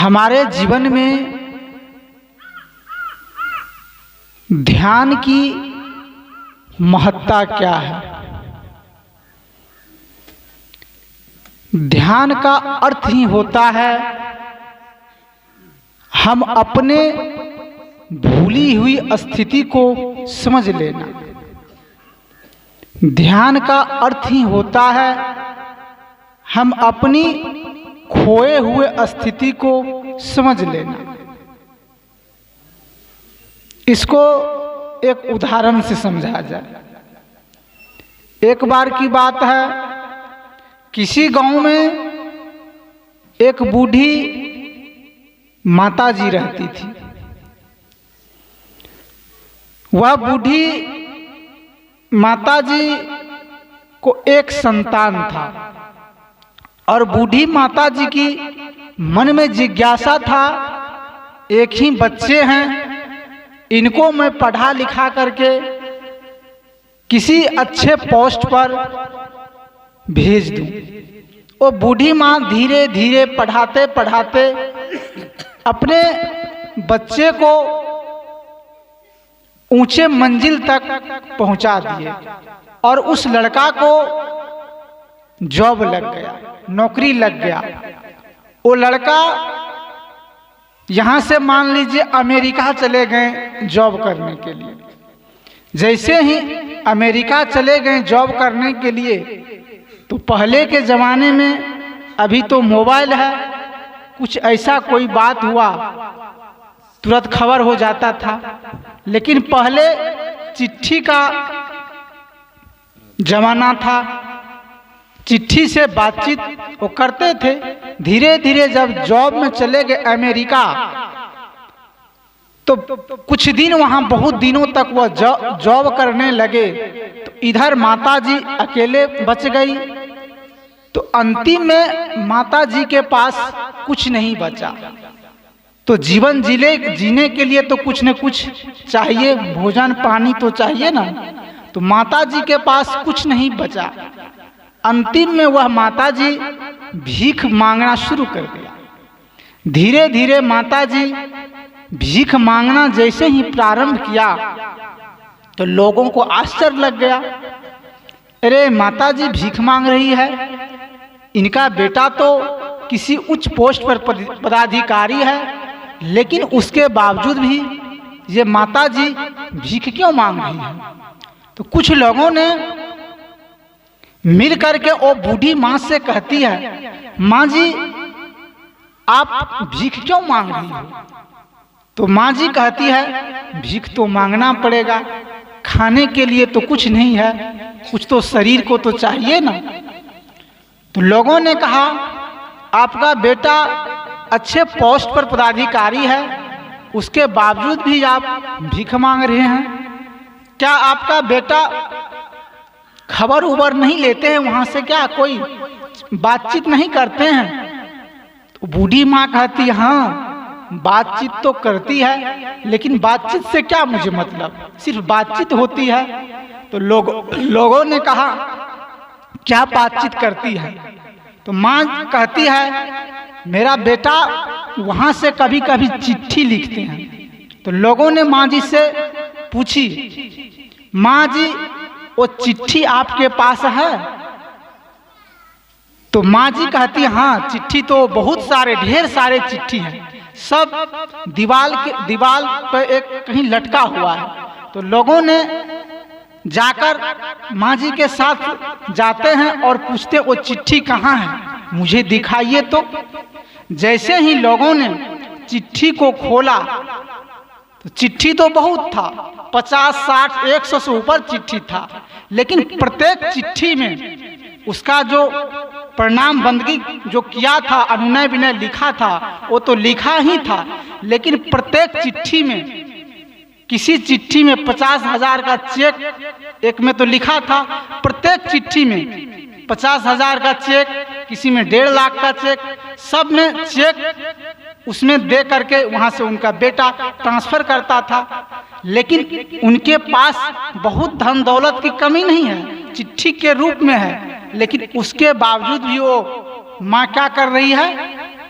हमारे जीवन में ध्यान की महत्ता क्या है? ध्यान का अर्थ ही होता है हम अपने भूली हुई स्थिति को समझ लेना। ध्यान का अर्थ ही होता है हम अपनी खोए हुए स्थिति को समझ लेना। इसको एक उदाहरण से समझा जाए। एक बार की बात है, किसी गांव में एक बूढ़ी माताजी रहती थी। वह बूढ़ी माताजी को एक संतान था और बूढ़ी माताजी की मन में जिज्ञासा था, एक ही बच्चे हैं, इनको मैं पढ़ा लिखा करके किसी अच्छे पोस्ट पर भेज दूं। वो बूढ़ी माँ धीरे धीरे पढ़ाते पढ़ाते अपने बच्चे को ऊंचे मंजिल तक पहुंचा दिए और उस लड़का को जॉब लग गया, नौकरी लग गया। वो लड़का यहाँ से मान लीजिए अमेरिका चले गए जॉब करने के लिए। जैसे ही अमेरिका चले गए जॉब करने के लिए, तो पहले के ज़माने में, अभी तो मोबाइल है, कुछ ऐसा कोई बात हुआ तुरंत खबर हो जाता था। लेकिन पहले चिट्ठी का जमाना था, चिट्ठी से बातचीत वो करते थे। धीरे धीरे जब जॉब में चले गए अमेरिका, तो कुछ दिन वहाँ बहुत दिनों तक वह जॉब करने लगे। तो इधर माताजी अकेले बच गई। तो अंतिम में माताजी के पास कुछ नहीं बचा। तो जीवन जीने के लिए तो कुछ न कुछ चाहिए, भोजन पानी तो चाहिए ना। तो माताजी के पास कुछ नहीं बचा। अंतिम में वह माताजी भीख मांगना शुरू कर दिया। धीरे धीरे माताजी भीख मांगना जैसे ही प्रारंभ किया, तो लोगों को आश्चर्य लग गया। अरे माताजी भीख मांग रही है, इनका बेटा तो किसी उच्च पोस्ट पर पदाधिकारी है, लेकिन उसके बावजूद भी ये माताजी भीख क्यों मांग रही है? तो कुछ लोगों ने मिल करके वो बूढ़ी माँ से कहती है, माँ जी आप भीख क्यों मांग रही हो? तो माँ जी कहती है, भीख तो मांगना पड़ेगा, खाने के लिए तो कुछ नहीं है, कुछ तो शरीर को तो चाहिए ना। तो लोगों ने कहा, आपका बेटा अच्छे पोस्ट पर पदाधिकारी है, उसके बावजूद भी आप भीख मांग रहे हैं। क्या आपका बेटा खबर उबर नहीं लेते हैं वहाँ से? क्या कोई बातचीत नहीं करते हैं? तो बूढ़ी माँ कहती, हाँ बातचीत तो करती है, लेकिन बातचीत से क्या मुझे मतलब, सिर्फ बातचीत होती है। तो लोगों ने कहा, क्या बातचीत करती है? तो माँ कहती है, मेरा बेटा वहाँ से कभी कभी चिट्ठी लिखते हैं। तो लोगों ने माँ जी से पूछी, माँ जी वो चिट्ठी आपके पास है? तो माँ जी कहती, हाँ चिट्ठी तो बहुत सारे, ढेर सारे चिट्ठी हैं, सब दीवार पर एक कहीं लटका हुआ है। तो लोगों ने जाकर माँ जी के साथ जाते हैं और पूछते, वो चिट्ठी कहाँ है, मुझे दिखाइए। तो जैसे ही लोगों ने चिट्ठी को खोला, तो चिट्ठी तो बहुत था, 50, 60, 100 से ऊपर चिट्ठी था। लेकिन प्रत्येक चिट्ठी में उसका जो प्रणाम बंदगी जो किया था, अनुनय विनय लिखा था, वो तो लिखा ही था। लेकिन प्रत्येक चिट्ठी में, किसी चिट्ठी में 50,000 का चेक एक में तो लिखा था, प्रत्येक चिट्ठी में 50,000 का चेक, किसी में 1.5 लाख का चेक, सब में चेक उसमें दे करके वहाँ से उनका बेटा ट्रांसफर करता था। लेकिन उनके पास बहुत धन दौलत की कमी नहीं है, चिट्ठी के रूप में है, लेकिन उसके बावजूद भी वो माँ क्या कर रही है,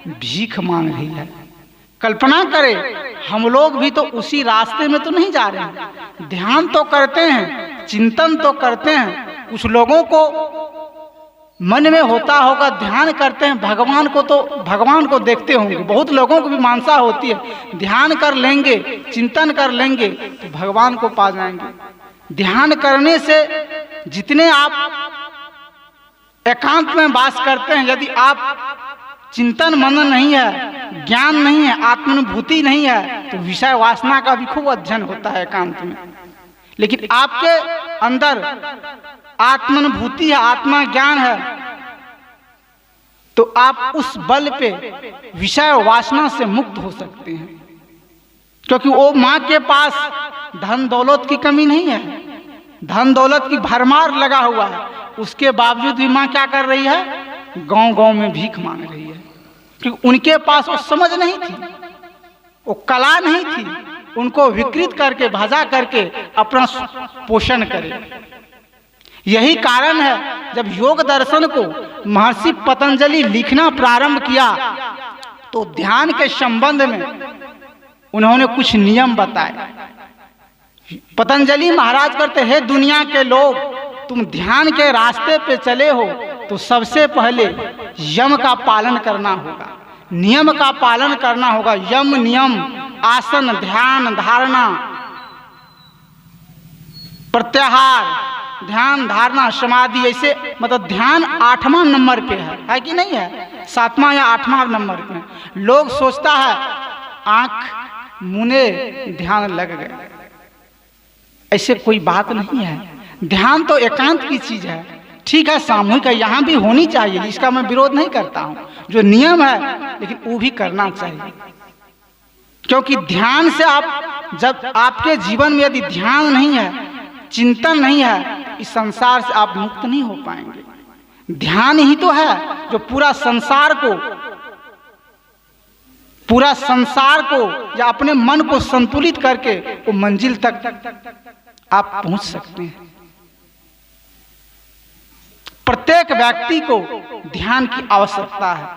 भीख मांग रही है। कल्पना करें, हम लोग भी तो उसी रास्ते में तो नहीं जा रहे हैं। ध्यान तो करते हैं, चिंतन तो करते हैं, कुछ लोगों को मन में होता होगा ध्यान करते हैं, भगवान को देखते होंगे। बहुत लोगों को भी मानसा होती है, ध्यान कर लेंगे, चिंतन कर लेंगे तो भगवान को पा जाएंगे। ध्यान करने से जितने आप एकांत में वास करते हैं, यदि आप चिंतन मनन नहीं है, ज्ञान नहीं है, आत्मानुभूति नहीं है, तो विषय वासना का भी खूब अध्ययन होता है एकांत में। लेकिन आपके अंदर आत्मानुभूति है, आत्मा ज्ञान है, तो आप उस बल पे विषय वासना से मुक्त हो सकते हैं। क्योंकि वो माँ के पास धन दौलत की कमी नहीं है, धन दौलत की भरमार लगा हुआ है, उसके बावजूद भी माँ क्या कर रही है? गांव गांव में भीख मांग रही है। क्योंकि उनके पास वो समझ नहीं थी, वो कला नहीं थी, उनको विकृत करके भाजा करके अपना पोषण करे। यही कारण है जब योग दर्शन को महर्षि पतंजलि लिखना प्रारंभ किया तो ध्यान के संबंध में उन्होंने कुछ नियम बताए। पतंजलि महाराज कहते हैं, दुनिया के लोग, तुम ध्यान के रास्ते पे चले हो तो सबसे पहले यम का पालन करना होगा, नियम का पालन करना होगा। यम नियम, आसन, ध्यान, धारणा, प्रत्याहार, ध्यान, धारणा, समाधि, ऐसे मतलब ध्यान 8वां नंबर पे है कि नहीं है? 7वां या 8वां नंबर पे। लोग सोचता है आंख मुने ध्यान लग गए, ऐसे कोई बात नहीं है। ध्यान तो एकांत की चीज है, ठीक है, सामूहिक है, यहाँ भी होनी चाहिए, इसका मैं विरोध नहीं करता हूँ, जो नियम है, लेकिन वो भी करना चाहिए। क्योंकि ध्यान से आप, जब आपके जीवन में यदि ध्यान नहीं है, चिंतन नहीं है, इस संसार से आप मुक्त नहीं हो पाएंगे। ध्यान ही तो है जो पूरा संसार को या अपने मन को संतुलित करके वो मंजिल तक आप पहुंच सकते हैं। प्रत्येक व्यक्ति को ध्यान की आवश्यकता है।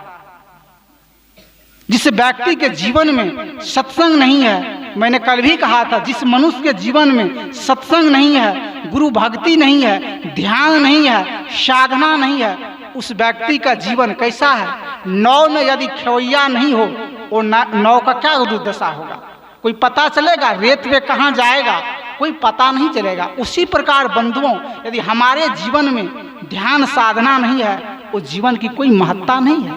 जिस व्यक्ति के जीवन में सत्संग नहीं है, मैंने कल भी कहा था, जिस मनुष्य के जीवन में सत्संग नहीं है, गुरु भक्ति नहीं है, ध्यान नहीं है, साधना नहीं है, उस व्यक्ति का जीवन कैसा है? नाव में यदि खेवैया नहीं हो, वो नाव का क्या दुर्दशा होगा? कोई पता चलेगा रेत में कहाँ जाएगा? कोई पता नहीं चलेगा। उसी प्रकार बंधुओं, यदि हमारे जीवन में ध्यान साधना नहीं है, वो जीवन की कोई महत्ता नहीं है।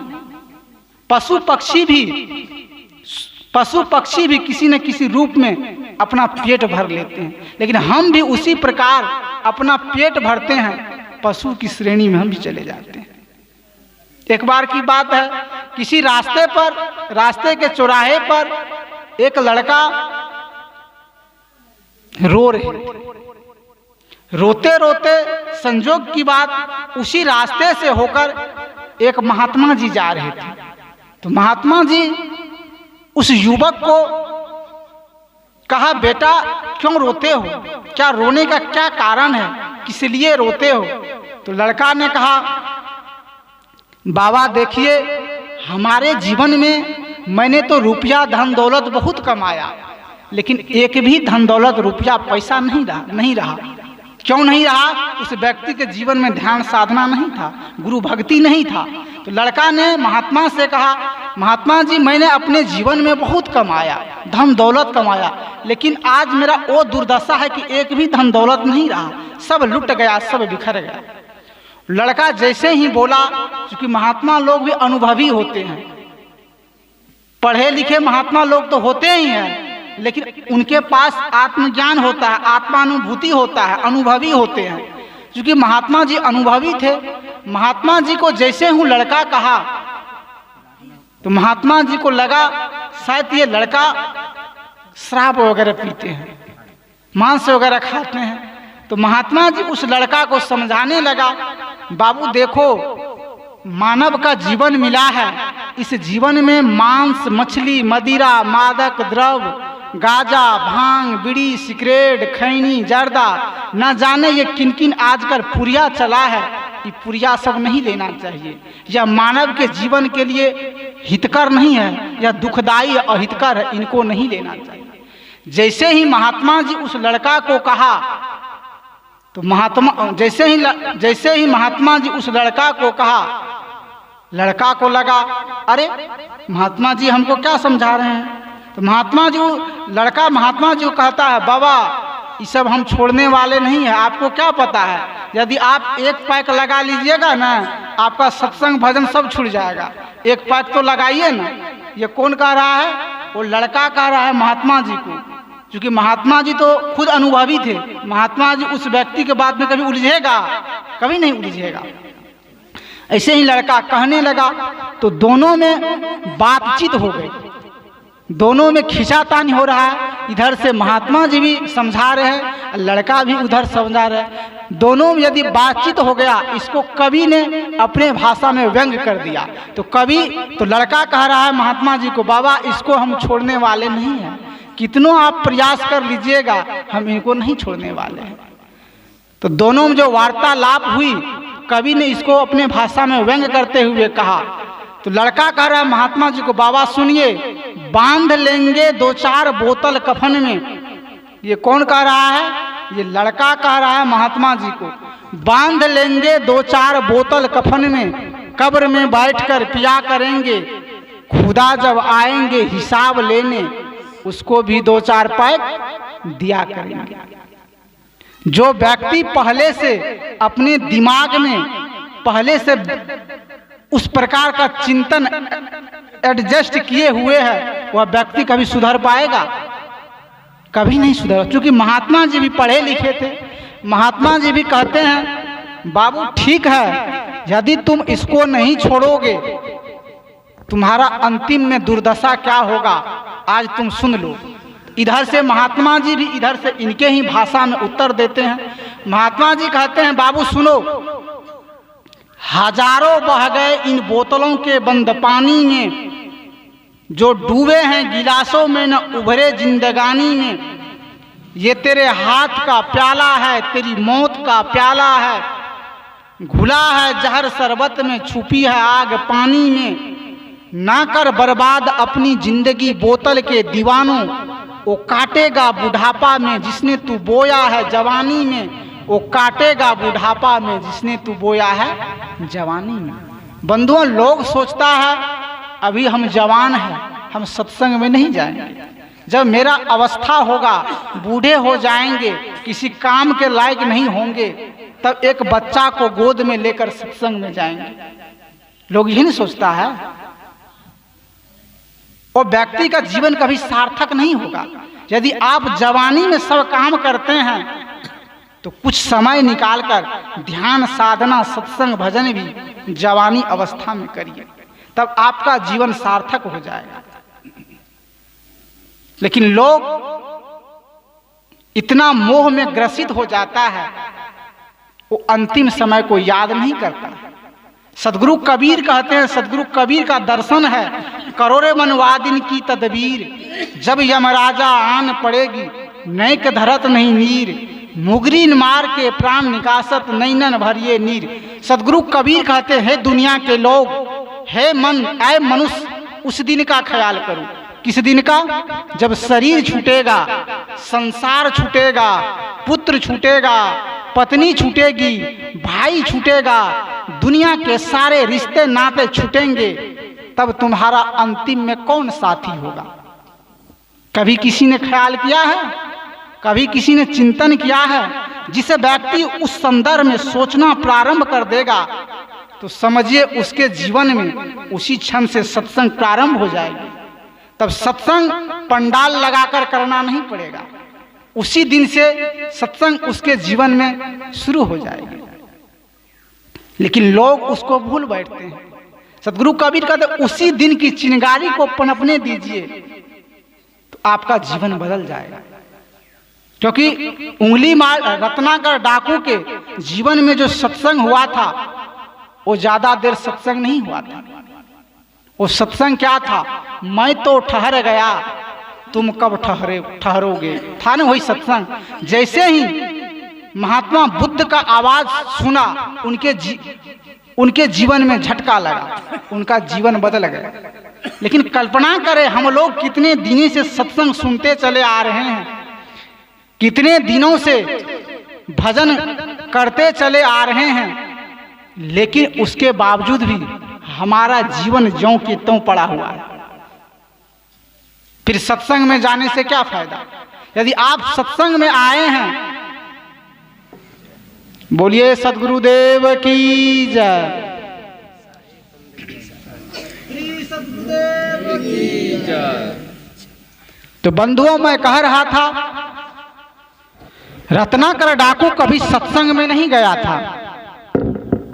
पशु पक्षी भी किसी न किसी रूप में अपना पेट भर लेते हैं, लेकिन हम भी उसी प्रकार अपना पेट भरते हैं, पशु की श्रेणी में हम भी चले जाते हैं। एक बार की बात है, किसी रास्ते के चौराहे पर एक लड़का रो रहे, रोते रोते संजोग की बात उसी रास्ते से होकर एक महात्मा जी जा रहे थे। तो महात्मा जी उस युवक को कहा, बेटा क्यों रोते हो? क्या रोने का क्या कारण है? किस लिए रोते हो? तो लड़का ने कहा, बाबा देखिए, हमारे जीवन में मैंने तो रुपया धन दौलत बहुत कमाया, लेकिन एक भी धन दौलत रुपया पैसा नहीं रहा। क्यों नहीं रहा? उस व्यक्ति के जीवन में ध्यान साधना नहीं था, गुरु भक्ति नहीं था। तो लड़का ने महात्मा से कहा, महात्मा जी मैंने अपने जीवन में बहुत कमाया, धन दौलत कमाया, लेकिन आज मेरा वो दुर्दशा है कि एक भी धन दौलत नहीं रहा, सब लुट गया, सब बिखर गया। लड़का जैसे ही बोला, क्योंकि महात्मा लोग भी अनुभवी होते हैं, पढ़े लिखे महात्मा लोग तो होते ही हैं, लेकिन उनके पास आत्मज्ञान होता है, आत्मानुभूति होता है, अनुभवी होते हैं। क्योंकि महात्मा जी अनुभवी थे, महात्मा जी को जैसे हूँ लड़का कहा तो महात्मा जी को लगा शायद ये लड़का शराब वगैरह पीते हैं, मांस वगैरह खाते हैं। तो महात्मा जी उस लड़का को समझाने लगा, बाबू देखो, मानव का जीवन मिला है, इस जीवन में मांस, मछली, मदिरा, मादक द्रव्य, गाजा, भांग, बीड़ी, सिगरेट, खैनी, जर्दा, न जाने ये किन किन आजकल पुरिया चला है, ये पुरिया सब नहीं लेना चाहिए। यह मानव के जीवन के लिए हितकर नहीं है, यह दुखदाई अहितकर है, इनको नहीं लेना चाहिए। जैसे ही महात्मा जी उस लड़का को कहा तो जैसे ही महात्मा जी उस लड़का को कहा, लड़का को लगा अरे महात्मा जी हमको क्या समझा रहे हैं। तो महात्मा जी को कहता है बाबा ये सब हम छोड़ने वाले नहीं है, आपको क्या पता है, यदि आप एक पैक लगा लीजिएगा ना आपका सत्संग भजन सब छूट जाएगा, एक पैक तो लगाइए ना। ये कौन कह रहा है? वो लड़का कह रहा है महात्मा जी को, क्योंकि महात्मा जी तो खुद अनुभवी थे। महात्मा जी उस व्यक्ति के बात में कभी उलझेगा? कभी नहीं उलझेगा। ऐसे ही लड़का कहने लगा तो दोनों में बातचीत हो गई, दोनों में खिंचातानी हो रहा है। इधर से महात्मा जी भी समझा रहे हैं, लड़का भी उधर समझा रहे हैं। दोनों में यदि बातचीत हो गया, इसको कवि ने अपने भाषा में व्यंग कर दिया। तो लड़का कह रहा है महात्मा जी को बाबा इसको हम छोड़ने वाले नहीं हैं, कितनों आप प्रयास कर लीजिएगा हम इनको नहीं छोड़ने वाले हैं। तो दोनों में जो वार्तालाप हुई, कवि ने इसको अपने भाषा में व्यंग करते हुए कहा। तो लड़का कह रहा है महात्मा जी को बाबा सुनिए, बांध लेंगे 2-4 बोतल कफन में। ये कौन कह रहा है? ये लड़का कह रहा है महात्मा जी को, बांध लेंगे 2-4 बोतल कफन में, कब्र में बैठकर पिया करेंगे, खुदा जब आएंगे हिसाब लेने उसको भी 2-4 पैक दिया करेंगे। जो व्यक्ति पहले से अपने दिमाग में पहले से उस प्रकार का चिंतन एडजस्ट किए हुए है, वह व्यक्ति कभी सुधर पाएगा? कभी नहीं सुधर। क्योंकि महात्मा जी भी पढ़े लिखे थे, महात्मा जी भी कहते हैं बाबू ठीक है, यदि तुम इसको नहीं छोड़ोगे तुम्हारा अंतिम में दुर्दशा क्या होगा आज तुम सुन लो। इधर से महात्मा जी भी इधर से इनके ही भाषा में उत्तर देते हैं। महात्मा जी कहते हैं बाबू सुनो, हजारों बह गए इन बोतलों के बंद पानी में, जो डूबे हैं गिलासों में न उभरे जिंदगानी में। ये तेरे हाथ का प्याला है, तेरी मौत का प्याला है, घुला है जहर शरबत में, छुपी है आग पानी में। ना कर बर्बाद अपनी जिंदगी बोतल के दीवानों, वो काटेगा बुढ़ापा में जिसने तू बोया है जवानी में, वो काटेगा बुढ़ापा में जिसने तू बोया है जवानी में। बंधुओं, लोग सोचता है अभी हम जवान हैं, हम सत्संग में नहीं जाएंगे, जब मेरा अवस्था होगा, बूढ़े हो जाएंगे, किसी काम के लायक नहीं होंगे, तब एक बच्चा को गोद में लेकर सत्संग में जाएंगे। लोग यही नहीं सोचता है। और व्यक्ति का जीवन कभी सार्थक नहीं होगा। यदि आप जवानी में सब काम करते हैं तो कुछ समय निकालकर ध्यान साधना सत्संग भजन भी जवानी अवस्था में करिए, तब आपका जीवन सार्थक हो जाएगा। लेकिन लोग इतना मोह में ग्रसित हो जाता है, वो अंतिम समय को याद नहीं करता। सदगुरु कबीर कहते हैं, सदगुरु कबीर का दर्शन है, करोड़े मनवादिन की तदबीर, जब यमराजा आन पड़ेगी नैक धरत नहीं नीर, मुगरी मार के प्राण निकासत नैनन भरिए नीर। सदगुरु कबीर कहते हैं दुनिया के लोग, हे मन ऐ मनुष्य उस दिन का ख्याल करो। किस दिन का? जब शरीर छूटेगा, संसार छूटेगा, पुत्र छूटेगा, पत्नी छूटेगी, भाई छूटेगा, दुनिया के सारे रिश्ते नाते छूटेंगे, तब तुम्हारा अंतिम में कौन साथी होगा? कभी किसी ने ख्याल किया है? कभी किसी ने चिंतन किया है? जिसे व्यक्ति उस संदर्भ में सोचना प्रारंभ कर देगा तो समझिए उसके जीवन में उसी क्षण से सत्संग प्रारंभ हो जाएगी। तब सत्संग पंडाल लगाकर करना नहीं पड़ेगा, उसी दिन से सत्संग उसके जीवन में शुरू हो जाएगी। लेकिन लोग उसको भूल बैठते हैं। सदगुरु कबीर कहते उसी दिन की चिंगारी को पनपने दीजिए तो आपका जीवन बदल जाएगा। क्योंकि उंगली मार रत्नाकर डाकू के जीवन में जो सत्संग हुआ था वो ज्यादा देर सत्संग नहीं हुआ था। वो सत्संग क्या था? मैं तो ठहर गया, तुम कब ठहरोगे, था ना वही सत्संग। जैसे ही महात्मा बुद्ध का आवाज सुना, उनके जीवन में झटका लगा, उनका जीवन बदल गया। लेकिन कल्पना करें हम लोग कितने दिनों से सत्संग सुनते चले आ रहे हैं, कितने दिनों से भजन करते चले आ रहे हैं, लेकिन उसके बावजूद भी हमारा जीवन ज्यों के त्यों पड़ा हुआ है। फिर सत्संग में जाने से क्या फायदा? यदि आप सत्संग में आए हैं, बोलिए सद्गुरुदेव की जय। तो बंधुओं, मैं कह रहा था रत्नाकर डाकू कभी सत्संग में नहीं गया था।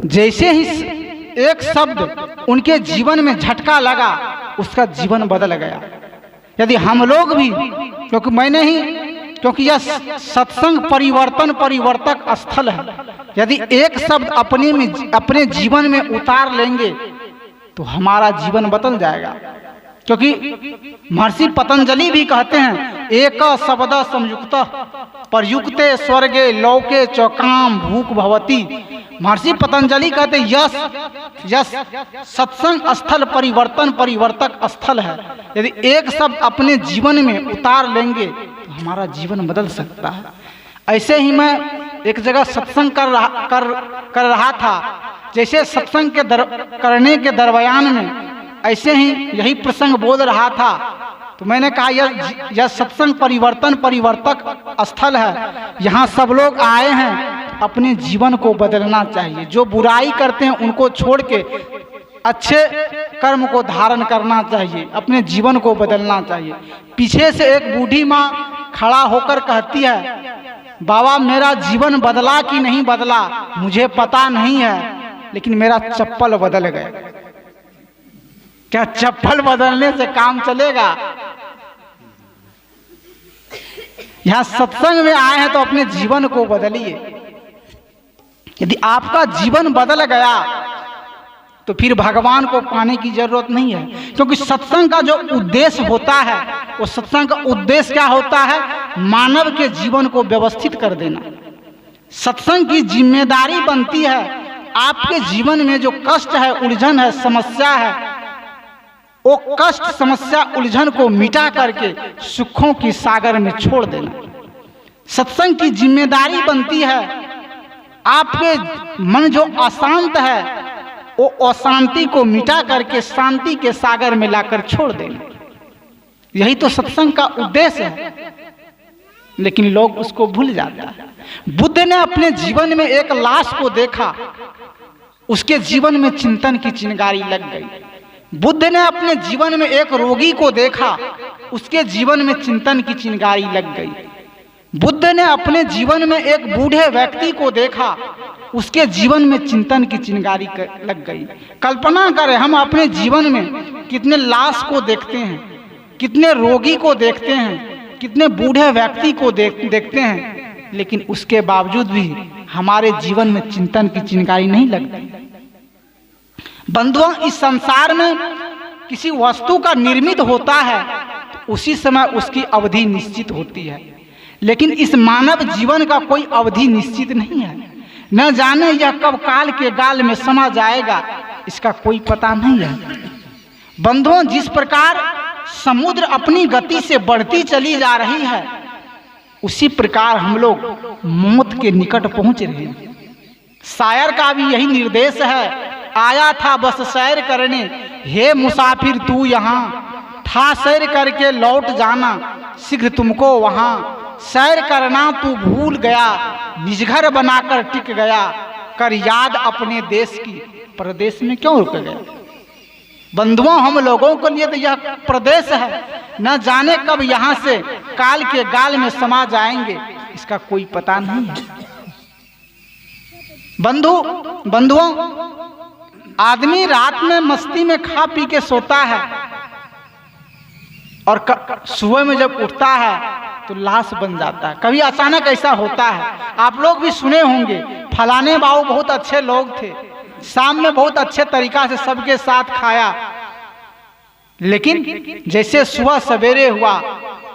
जैसे ही एक शब्द उनके जीवन में झटका लगा, उसका जीवन बदल गया। यदि हम लोग भी, क्योंकि यह सत्संग परिवर्तक स्थल है, यदि एक शब्द अपने जीवन में उतार लेंगे तो हमारा जीवन बदल जाएगा। क्योंकि महर्षि पतंजलि भी कहते हैं, एक शब्द संयुक्त प्रयुक्ते स्वर्गे लौके चौकाम भूक भवती। महर्षि पतंजलि कहते यस सत्संग स्थल परिवर्तक स्थल है। यदि एक शब्द अपने जीवन में उतार लेंगे तो हमारा जीवन बदल सकता है। ऐसे ही मैं एक जगह सत्संग कर रहा था। जैसे सत्संग करने के दरमियान में ऐसे ही यही प्रसंग बोल रहा था, तो मैंने कहा यह सत्संग परिवर्तक स्थल है। यहाँ सब लोग आए हैं, अपने जीवन को बदलना चाहिए। जो बुराई करते हैं उनको छोड़ के अच्छे कर्म को धारण करना चाहिए, अपने जीवन को बदलना चाहिए। पीछे से एक बूढ़ी माँ खड़ा होकर कहती है, बाबा मेरा जीवन बदला कि नहीं बदला मुझे पता नहीं है, लेकिन मेरा चप्पल बदल गया। क्या चप्पल बदलने से काम चलेगा? यहां सत्संग में आए हैं तो अपने जीवन को बदलिए। यदि आपका जीवन बदल गया तो फिर भगवान को पाने की जरूरत नहीं है। क्योंकि सत्संग का जो उद्देश्य होता है, वो सत्संग का उद्देश्य क्या होता है? मानव के जीवन को व्यवस्थित कर देना। सत्संग की जिम्मेदारी बनती है आपके जीवन में जो कष्ट है, उलझन है, समस्या है, वो कष्ट समस्या उलझन को मिटा करके सुखों की सागर में छोड़ देना। सत्संग की जिम्मेदारी बनती है आपके मन जो अशांत है, वो अशांति को मिटा करके शांति के सागर में लाकर छोड़ देना। यही तो सत्संग का उद्देश्य है, लेकिन लोग उसको भूल जाता है। बुद्ध ने अपने जीवन में एक लाश को देखा, उसके जीवन में चिंतन की चिंगारी लग गई। बुद्ध ने अपने जीवन में एक रोगी को देखा, उसके जीवन में चिंतन की चिंगारी लग गई। बुद्ध ने अपने जीवन में एक बूढ़े व्यक्ति को देखा, उसके जीवन में चिंतन की चिंगारी लग गई। कल्पना करें, हम अपने जीवन में कितने लाश को देखते हैं, कितने रोगी को देखते हैं, कितने बूढ़े व्यक्ति को देखते हैं, लेकिन उसके बावजूद भी हमारे जीवन में चिंतन की चिंगारी नहीं लगती। बंधुओं, इस संसार में किसी वस्तु का निर्मित होता है तो उसी समय उसकी अवधि निश्चित होती है, लेकिन इस मानव जीवन का कोई अवधि निश्चित नहीं है। न जाने यह कब काल के गाल में समा जाएगा, इसका कोई पता नहीं है। बंधुओं, जिस प्रकार समुद्र अपनी गति से बढ़ती चली जा रही है, उसी प्रकार हम लोग मौत के निकट पहुंच रहे हैं। शायर का भी यही निर्देश है, आया था बस सैर करने, हे मुसाफिर तू यहाँ, था सैर करके लौट जाना, शीघ्र तुमको वहाँ, सैर करना तू भूल गया, निज घर बनाकर टिक गया, कर याद अपने देश की, प्रदेश में क्यों रुक गया। बंधुओं, हम लोगों के लिए तो यह प्रदेश है, न जाने कब यहाँ से काल के गाल में समा जाएंगे, इसका कोई पता नहीं है। बंधुओं, आदमी रात में मस्ती में खा पी के सोता है और सुबह में जब उठता है तो लाश बन जाता है। कभी अचानक ऐसा होता है, आप लोग भी सुने होंगे, फलाने बाबू बहुत अच्छे लोग थे, शाम में बहुत अच्छे तरीका से सबके साथ खाया, लेकिन जैसे सुबह सवेरे हुआ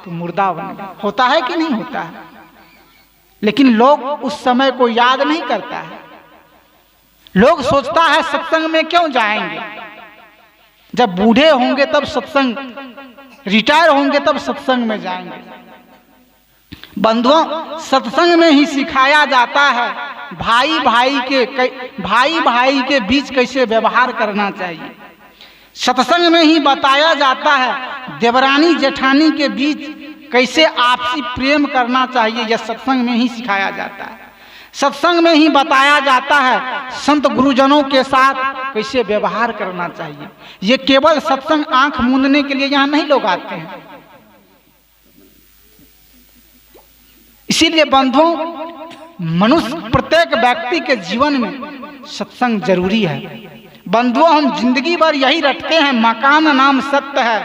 तो मुर्दा बन गया। होता है कि नहीं होता है? लेकिन लोग उस समय को याद नहीं करता है। लोग सोचता है सत्संग में क्यों जाएंगे, जब बूढ़े होंगे तब सत्संग, रिटायर होंगे तब सत्संग में जाएंगे। बंधुओं, सत्संग में ही सिखाया जाता है भाई भाई के बीच कैसे व्यवहार करना चाहिए। सत्संग में ही बताया जाता है देवरानी जेठानी के बीच कैसे आपसी प्रेम करना चाहिए। यह सत्संग में ही सिखाया जाता है। सत्संग में ही बताया जाता है संत गुरुजनों के साथ कैसे व्यवहार करना चाहिए। ये केवल सत्संग आंख मूंदने के लिए यहाँ नहीं लोग आते हैं। इसीलिए बंधुओं, मनुष्य प्रत्येक व्यक्ति के जीवन में सत्संग जरूरी है। बंधुओं, हम जिंदगी भर यही रटते हैं, मकान नाम सत्य है,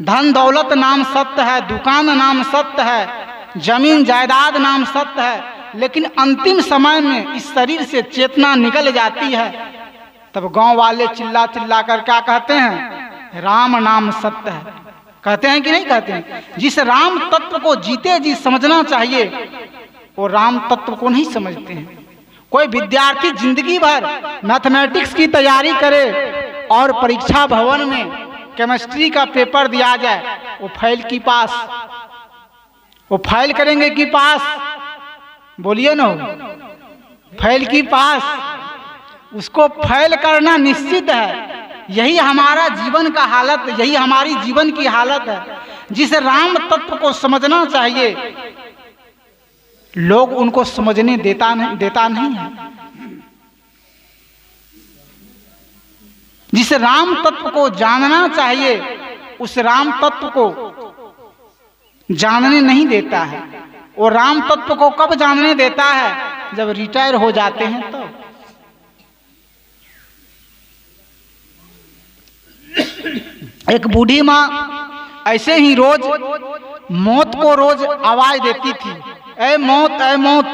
धन दौलत नाम सत्य है, दुकान नाम सत्य है, जमीन जायदाद नाम सत्य है, लेकिन अंतिम समय में इस शरीर से चेतना निकल जाती है, तब गांव वाले चिल्ला चिल्ला कर क्या कहते हैं? राम नाम सत्य है। कहते हैं कि नहीं कहते हैं? जिस राम तत्व को जीते जी समझना चाहिए, वो राम तत्व को नहीं समझते हैं। कोई विद्यार्थी जिंदगी भर मैथमेटिक्स की तैयारी करे और परीक्षा भवन में केमिस्ट्री का पेपर दिया जाए, वो फेल की पास, वो फेल करेंगे कि पास? बोलिए ना, फेल की पास। उसको फेल करना निश्चित है। यही हमारा जीवन का हालत, यही हमारी जीवन की हालत है। जिस राम तत्व को समझना चाहिए, लोग उनको समझने देता नहीं है। जिस राम तत्व को जानना चाहिए, उस राम तत्व को जानने नहीं देता है। वो राम तत्व को कब जानने देता है? जब रिटायर हो जाते हैं तो। एक बूढ़ी माँ ऐसे ही रोज मौत को रोज आवाज देती थी, ऐ मौत,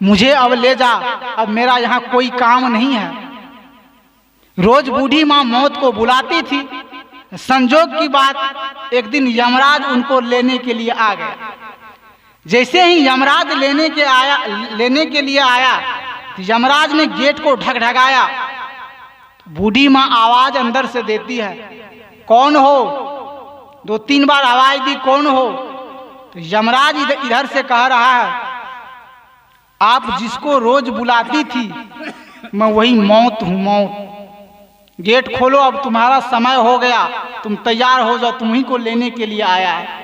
मुझे अब ले जा, अब मेरा यहाँ कोई काम नहीं है। रोज बूढ़ी माँ मौत को बुलाती थी। संजोग की बात, एक दिन यमराज उनको लेने के लिए आ गया। जैसे ही यमराज लेने के लिए आया, यमराज ने गेट को ढकढकाया। बूढ़ी माँ आवाज अंदर से देती है, कौन हो? 2-3 बार आवाज दी, कौन हो? तो यमराज इधर से कह रहा है, आप जिसको रोज बुलाती थी, मैं वही मौत हूं, मौत। गेट खोलो, अब तुम्हारा समय हो गया, तुम तैयार हो जाओ, तुम्ही को लेने के लिए आया है।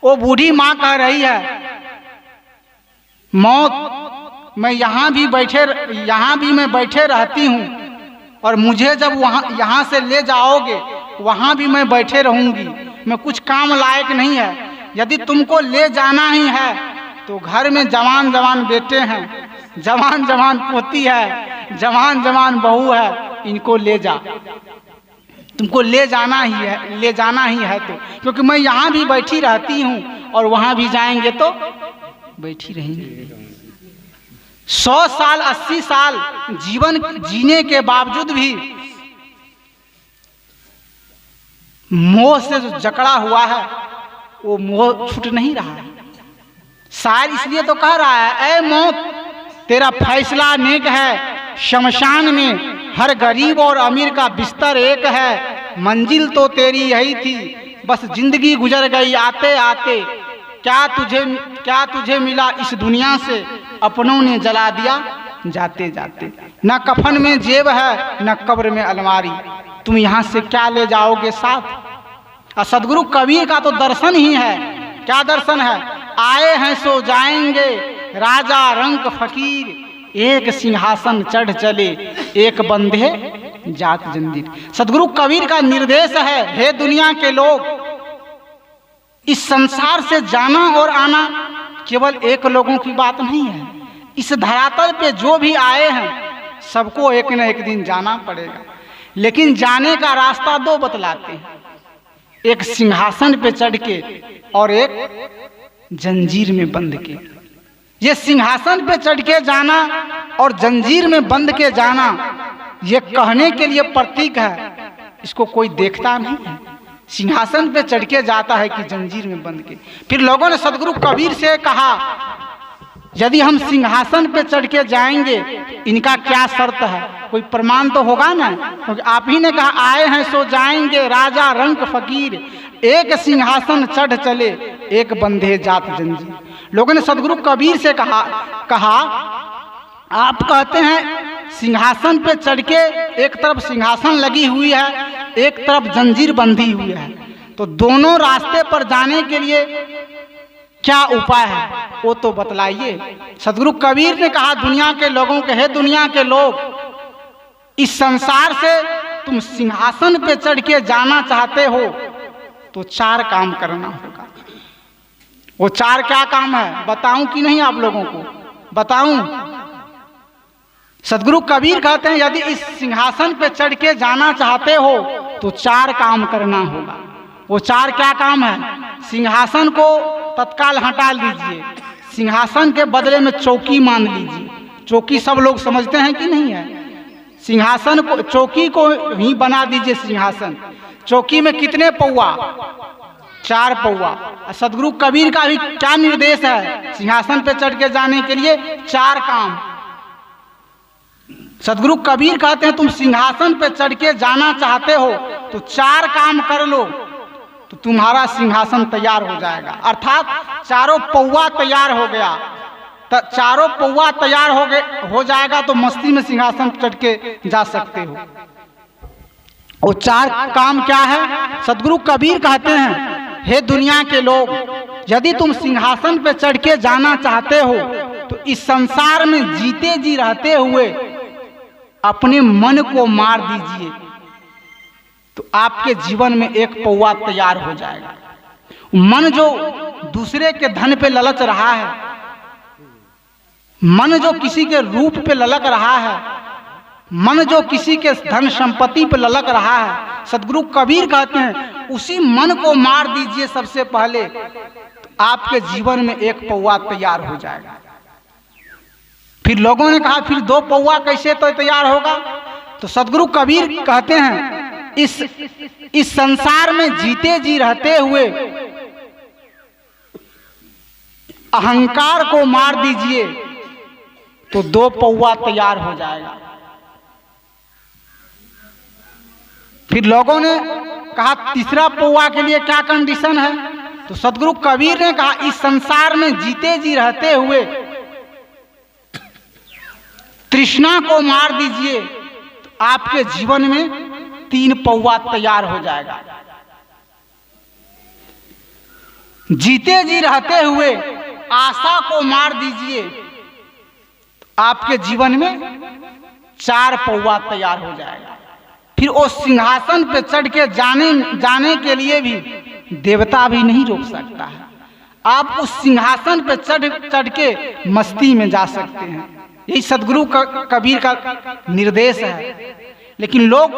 वो बूढ़ी माँ कह रही है, मौत, मैं यहाँ भी मैं बैठे रहती हूँ, और मुझे जब यहाँ से ले जाओगे, वहाँ भी मैं बैठे रहूँगी। मैं कुछ काम लायक नहीं है। यदि तुमको ले जाना ही है तो घर में जवान जवान बेटे हैं, जवान जवान पोती है, जवान जवान बहू है, इनको ले जा। तुमको ले जाना ही है तो, क्योंकि मैं यहाँ भी बैठी रहती हूँ और वहाँ भी जाएंगे तो बैठी रहेंगे। 100 साल 80 साल जीवन जीने के बावजूद भी मोह से जो जकड़ा हुआ है, वो मोह छूट नहीं रहा है। शायर इसलिए तो कह रहा है, ऐ मौत, तेरा फैसला नेक है, शमशान में हर गरीब और अमीर का बिस्तर एक है। मंजिल तो तेरी यही थी, बस जिंदगी गुजर गई आते आते। क्या तुझे मिला इस दुनिया से, अपनों ने जला दिया जाते जाते। न कफन में जेब है, न कब्र में अलमारी, तुम यहाँ से क्या ले जाओगे साथ। सदगुरु कबीर का तो दर्शन ही है। क्या दर्शन है? आए हैं सो जाएंगे, राजा रंक फकीर, एक सिंहासन चढ़ चले, एक बंधे जात जंजीर। सदगुरु कबीर का निर्देश है, हे दुनिया के लोग, इस संसार से जाना और आना केवल एक लोगों की बात नहीं है। इस धरातल पे जो भी आए हैं, सबको एक न एक दिन जाना पड़ेगा। लेकिन जाने का रास्ता 2 बतलाते हैं, एक सिंहासन पे चढ़ के और एक जंजीर में बंध के। ये सिंहासन पे चढ़ के जाना और जंजीर में बंध के जाना, ये कहने के लिए प्रतीक है, इसको कोई देखता नहीं है। सिंहासन पे चढ़ के जाता है कि जंजीर में बंध के। फिर लोगों ने सदगुरु कबीर से कहा, यदि हम सिंहासन पे चढ़ के जाएंगे इनका क्या शर्त है, कोई प्रमाण तो होगा ना, क्योंकि आप ही ने कहा आए हैं सो जाएंगे राजा रंक फकीर, एक सिंहासन चढ़ चले एक बंधे जात जंजीर। लोगों ने सदगुरु कबीर से कहा आप कहते हैं सिंहासन पे चढ़ के, एक तरफ सिंहासन लगी हुई है एक तरफ जंजीर बंधी हुई है, तो दोनों रास्ते पर जाने के लिए क्या उपाय है वो तो बतलाइए। सदगुरु कबीर ने कहा दुनिया के लोगों के, हे दुनिया के लोग, इस संसार से तुम सिंहासन पे चढ़ के जाना चाहते हो तो 4 काम करना होगा। वो 4 क्या काम है बताऊं कि नहीं, आप लोगों को बताऊं? सदगुरु कबीर कहते हैं यदि इस सिंहासन पे चढ़ के जाना चाहते हो तो 4 काम करना होगा। वो 4 क्या काम है? सिंहासन को तत्काल हटा लीजिए, सिंहासन के बदले में चौकी मान लीजिए। चौकी सब लोग समझते हैं कि नहीं है? सिंहासन को, चौकी को ही बना दीजिए सिंहासन। चौकी में कितने पौआ? 4 पौआ। सदगुरु कबीर का भी क्या निर्देश है सिंहासन पे चढ़ के जाने के लिए? 4 काम। सदगुरु कबीर कहते हैं तुम सिंहासन पे चढ़ के जाना चाहते हो तो 4 काम कर लो तो तुम्हारा सिंहासन तैयार हो जाएगा। अर्थात 4 पौआ तैयार हो गया, तो 4 पौआ तैयार हो जाएगा तो मस्ती में सिंहासन चढ़ के जा सकते हो। वो 4 काम क्या है? सदगुरु कबीर कहते हैं हे दुनिया के लोग, यदि तुम सिंहासन पे चढ़ के जाना चाहते हो तो इस संसार में जीते जी रहते हुए अपने मन को मार दीजिए तो आपके जीवन में 1 पौआ तैयार हो जाएगा। मन जो दूसरे के धन पे ललच रहा है, मन जो किसी के रूप पे ललक रहा है, मन जो किसी के धन संपत्ति पे ललक रहा है, सदगुरु कबीर कहते हैं उसी मन को मार दीजिए सबसे पहले तो आपके जीवन में 1 पौआ तैयार हो जाएगा। फिर लोगों ने कहा फिर 2 पौआ कैसे तो तैयार होगा? तो सदगुरु कबीर कहते हैं इस संसार में जीते जी रहते हुए अहंकार को मार दीजिए तो 2 पौआ तैयार हो जाएगा। फिर लोगों ने कहा तीसरा पौआ के लिए क्या कंडीशन है? तो सदगुरु कबीर ने कहा इस संसार में जीते जी रहते हुए तृष्णा को मार दीजिए तो आपके जीवन में 3 पौआ तैयार हो जाएगा। जीते जी रहते हुए आशा को मार दीजिए तो आपके जीवन में 4 पौआ तैयार हो जाएगा। फिर उस सिंहासन पे चढ़ के जाने के लिए भी देवता भी नहीं रोक सकता है। आप उस सिंहासन पे चढ़ के मस्ती में जा सकते हैं। यही सदगुरु कबीर का निर्देश है। लेकिन लोग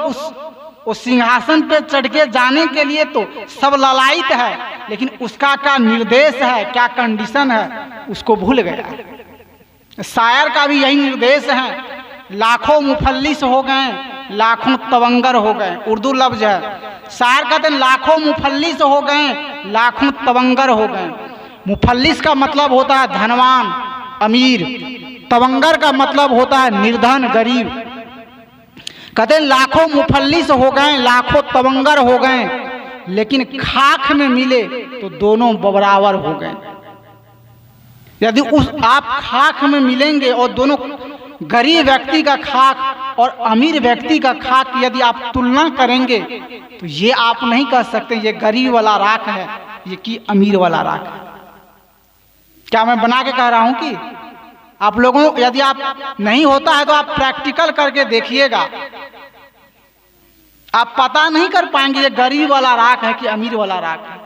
उस सिंहासन पे चढ़ के जाने के लिए तो सब ललायित है, लेकिन उसका क्या निर्देश है, क्या कंडीशन है, उसको भूल गया। शायर का भी यही निर्देश है। लाखों मुफल्लिस हो गए, लाखों तवंगर हो गए, उर्दू लफ्ज है। शायर कहते हैं लाखों मुफल्लिस हो गए, लाखों तवंगर हो गए। मुफल्लिस का मतलब होता है धनवान अमीर, तवंगर का मतलब होता है निर्धन गरीब। कहते हैं लाखों मुफल्लिस हो गए, लाखों तवंगर हो गए, लेकिन खाक में मिले तो दोनों बराबर हो गए। यदि आप खाक में मिलेंगे और दोनों गरीब व्यक्ति का खाक और अमीर व्यक्ति का खाक यदि आप तुलना करेंगे तो ये आप नहीं कह सकते ये गरीब वाला राख है, ये कि अमीर वाला राख है। क्या मैं बना के कह रहा हूं कि आप लोगों, यदि आप नहीं होता है तो आप प्रैक्टिकल करके देखिएगा, आप पता नहीं कर पाएंगे ये गरीब वाला राख है कि अमीर वाला राख है।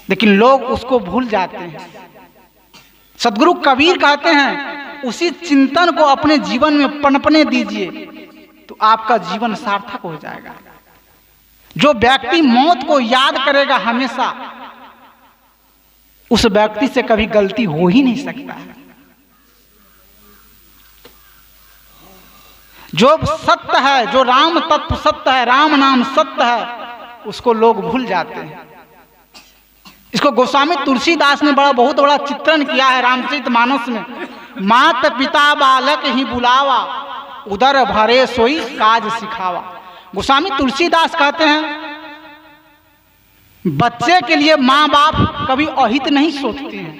लेकिन लोग उसको भूल जाते हैं। सदगुरु कबीर कहते हैं उसी चिंतन को अपने जीवन में पनपने दीजिए तो आपका जीवन सार्थक हो जाएगा। जो व्यक्ति मौत को याद करेगा हमेशा, उस व्यक्ति से कभी गलती हो ही नहीं सकता है। जो सत्य है, जो राम तत्व सत्य है, राम नाम सत्य है, उसको लोग भूल जाते हैं। इसको गोस्वामी तुलसीदास ने बहुत बड़ा चित्रण किया है रामचरितमानस में। मात पिता बालक ही बुलावा, उदर भरे सोई काज सिखावा। गोस्वामी तुलसीदास कहते हैं बच्चे के लिए माँ बाप कभी अहित नहीं सोचते हैं,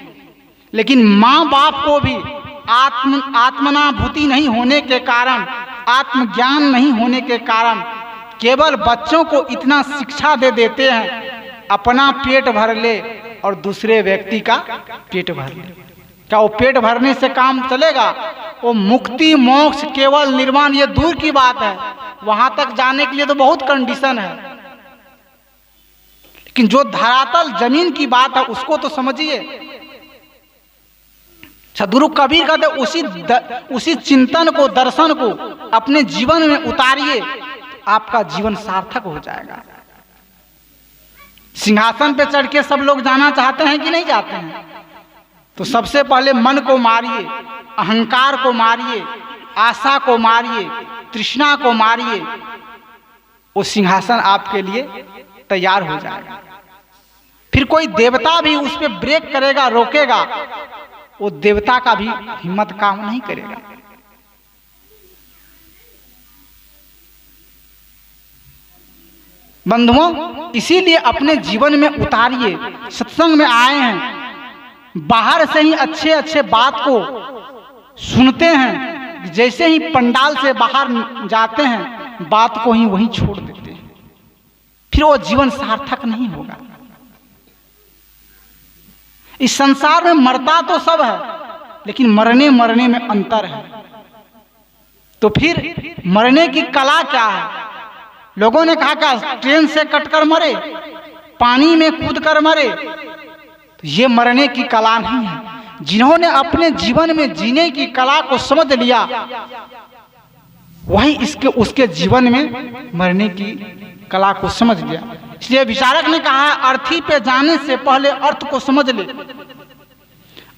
लेकिन माँ बाप को भी आत्मनाभूति नहीं होने के कारण, आत्मज्ञान नहीं होने के कारण केवल बच्चों को इतना शिक्षा दे देते हैं, अपना पेट भर ले और दूसरे व्यक्ति का पेट भर ले। क्या वो पेट भरने से काम चलेगा? वो मुक्ति मोक्ष केवल निर्वाण ये दूर की बात है, वहां तक जाने के लिए तो बहुत कंडीशन है, लेकिन जो धरातल जमीन की बात है उसको तो समझिए। सदगुरु कबीर कहते उसी चिंतन को, दर्शन को अपने जीवन में उतारिए, आपका जीवन सार्थक हो जाएगा। सिंहासन पे चढ़ के सब लोग जाना चाहते हैं कि नहीं चाहते हैं? तो सबसे पहले मन को मारिए, अहंकार को मारिए, आशा को मारिए, तृष्णा को मारिए, वो सिंहासन आपके लिए तैयार हो जाएगा। फिर कोई देवता भी उस पर ब्रेक करेगा, रोकेगा, वो देवता का भी हिम्मत काम नहीं करेगा। बंधुओं, इसीलिए अपने जीवन में उतारिए। सत्संग में आए हैं, बाहर से ही अच्छे अच्छे बात को सुनते हैं, जैसे ही पंडाल से बाहर जाते हैं बात को ही वहीं छोड़ देते हैं, फिर वो जीवन सार्थक नहीं होगा। इस संसार में मरता तो सब है, लेकिन मरने में अंतर है। तो फिर मरने की कला क्या है? लोगों ने कहा कि ट्रेन से कटकर मरे, पानी में कूदकर मरे, तो ये मरने की कला नहीं है। जिन्होंने अपने जीवन में जीने की कला को समझ लिया, वही उसके जीवन में मरने की कला को समझ लिया। इसलिए विचारक ने कहा अर्थी पे जाने से पहले अर्थ को समझ ले,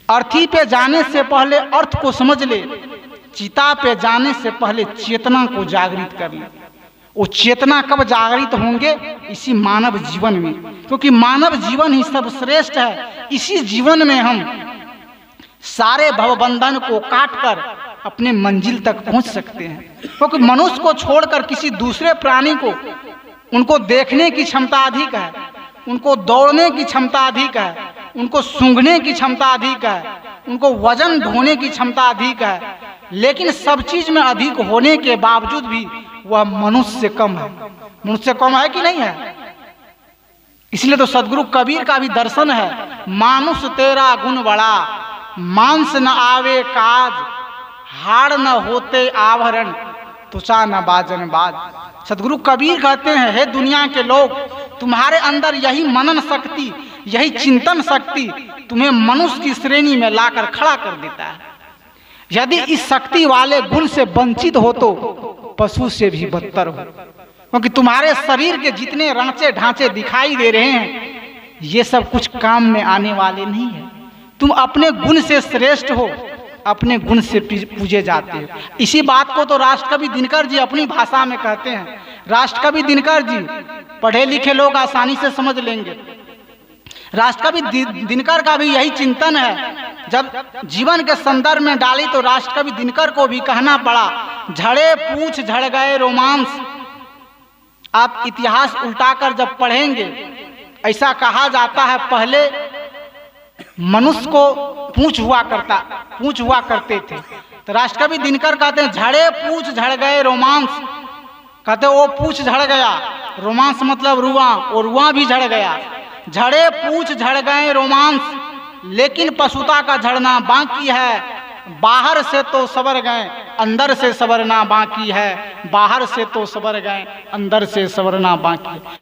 अर्थी पे जाने से पहले अर्थ को समझ ले, चिता पे जाने से पहले चेतना को जागृत कर ले। वो चेतना कब जागृत होंगे? इसी मानव जीवन में, क्योंकि मानव जीवन ही सर्वश्रेष्ठ है। इसी जीवन में हम सारे भवबंधन को काटकर अपने मंजिल तक पहुंच सकते हैं। क्योंकि मनुष्य को छोड़कर किसी दूसरे प्राणी को, उनको देखने की क्षमता अधिक है, उनको दौड़ने की क्षमता अधिक है, उनको सूंघने की क्षमता अधिक है, उनको वजन ढोने की क्षमता अधिक है, लेकिन सब चीज में अधिक होने के बावजूद भी वह मनुष्य से कम है। मनुष्य से कम है कि नहीं है? इसलिए तो सदगुरु कबीर का भी दर्शन है, मानुष तेरा गुण बड़ा, मांस न आवे काज, हाड़ न होते आभरण, तुचा न बाजन बाज। सदगुरु कबीर कहते हैं, हे दुनिया के लोग, तुम्हारे अंदर यही मनन शक्ति, यही चिंतन शक्ति तुम्हें मनुष्य की श्रेणी में लाकर खड़ा कर देता है। यदि इस शक्ति वाले गुण से वंचित हो तो पशु से भी बदतर हो, क्योंकि तुम्हारे शरीर के जितने रांचे ढांचे दिखाई दे रहे हैं, ये सब कुछ काम में आने वाले नहीं है। तुम अपने गुण से श्रेष्ठ हो, अपने गुण से पूजे जाते हो। इसी बात को तो राष्ट्रकवि दिनकर जी अपनी भाषा में कहते हैं। राष्ट्रकवि दिनकर जी, पढ़े लिखे लोग आसानी से समझ लेंगे। राष्ट्रकवि दिनकर का भी यही चिंतन है। जब जीवन के संदर्भ में डाली तो राष्ट्रकवि दिनकर को भी कहना पड़ा, झड़े पूछ झड़ गए रोमांस। आप इतिहास उल्टाकर जब पढ़ेंगे, ऐसा कहा जाता है पहले मनुष्य को पूंछ हुआ करते थे। तो राष्ट्रकवि दिनकर कहते हैं, झड़े पूछ झड़ गए रोमांस। कहते वो पूछ झड़ गया, रोमांस मतलब रुआ, और रुआ भी झड़ गया। झड़े पूछ झड़ गए रोमांस, लेकिन पशुता का झड़ना बाकी है। बाहर से तो सवर गए, अंदर से सवरना बाकी है। बाहर से तो सवर गए, अंदर से सवरना बाकी है।